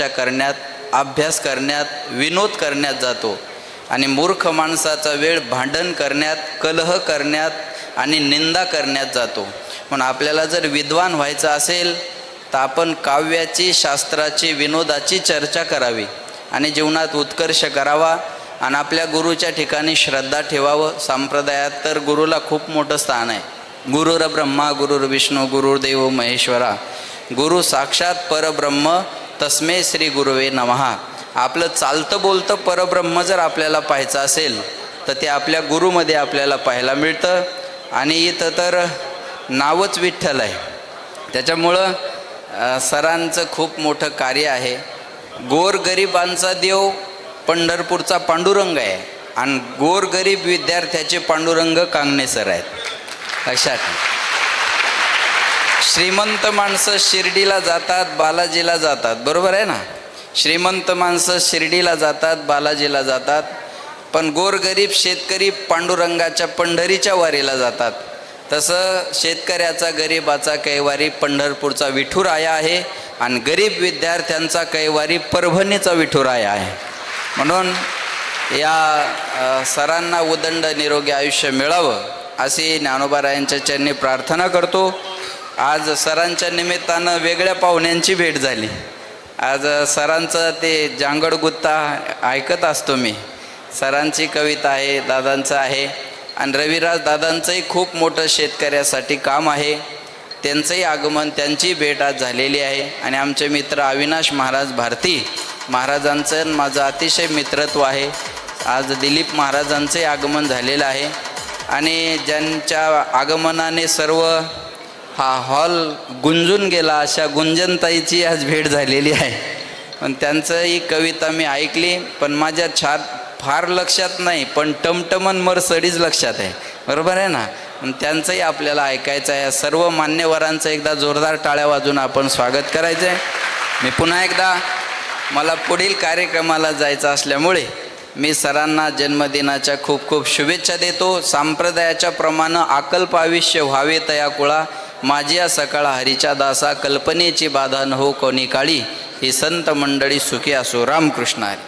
करण्यात, अभ्यास करण्यात, विनोद करण्यात जातो आणि मूर्ख माणसाचा वेळ भांडण करण्यात, कलह करण्यात आणि निंदा करण्यात जातो. म्हणून आपल्याला जर विद्वान व्हायचं असेल तर आपण काव्याची, शास्त्राची, विनोदाची चर्चा करावी आणि जीवनात उत्कर्ष करावा आणि आपल्या गुरुच्या ठिकाणी श्रद्धा ठेवावं. संप्रदायात तर गुरुला खूप मोठं स्थान आहे. गुरुर ब्रह्मा गुरुर्विष्णू गुरुर्देव महेश्वरा, गुरु साक्षात परब्रह्म तस्मै श्री गुरुवे नमः. आपलं चालतं बोलतं परब्रह्म जर आपल्याला पाहायचं असेल तर ते आपल्या गुरुमध्ये आपल्याला पाहायला मिळतं. आणि इथं तर नावच विठ्ठल आहे. त्याच्यामुळं सरांचं खूप मोठं कार्य आहे. गोरगरिबांचा देव पंढरपूरचा पांडुरंग आहे आणि गोरगरीब विद्यार्थ्याचे पांडुरंग कांगणे सर आहेत. लक्षात. श्रीमंत माणसं शिर्डीला जातात, बालाजीला जातात, बरोबर आहे ना. श्रीमंत माणसं शिर्डीला जातात, बालाजीला जातात, पण गोरगरीब शेतकरी पांडुरंगाच्या पंढरीच्या वारीला जातात. तसं शेतकऱ्याचा, गरिबाचा कैवारी पंढरपूरचा विठुराया आहे आणि गरीब विद्यार्थ्यांचा कैवारी परभणीचा विठुराया आहे. म्हणून या सरांना उदंड निरोगी आयुष्य मिळावं अशी ज्ञानोबारायांच्या चरणी प्रार्थना करतो. आज सरांच्या निमित्तानं वेगळ्या पाहुण्यांची भेट झाली. आज सरांचं ते जांगड गुत्ता ऐकत असतो मी. सरांची कविता आहे, दादांचं आहे आणि रविराज दादांचंही खूप मोठं शेतकऱ्यासाठी काम आहे. त्यांचंही आगमन, त्यांची भेट आज झालेली आहे. आणि आमचे मित्र अविनाश महाराज भारती महाराजांचं माझं अतिशय मित्रत्व आहे. आज दिलीप महाराजांचंही आगमन झालेलं आहे आणि ज्यांच्या आगमनाने सर्व हा हॉल गुंजून गेला अशा गुंजनताईची आज भेट झालेली आहे. पण त्यांचंही कविता मी ऐकली, पण माझ्या फार लक्षात नाही, पण टमटमन मर्सडीज लक्षात आहे, बरोबर आहे ना. पण त्यांचंही आपल्याला ऐकायचं आहे. सर्व मान्यवरांचं एकदा जोरदार टाळ्या वाजून आपण स्वागत करायचं आहे. मी पुन्हा एकदा, मला पुढील कार्यक्रमाला जायचं असल्यामुळे मी सरांना जन्मदिनाच्या खूप खूप शुभेच्छा देतो. संप्रदायाच्या प्रमाणे अकल्प आयुष्य व्हावे तया कुळा, माझी या सकाळ हरीच्या दासा, कल्पनेची बाधा न हो कोणी काळी, ही संत मंडळी सुखी असो. रामकृष्ण हरी.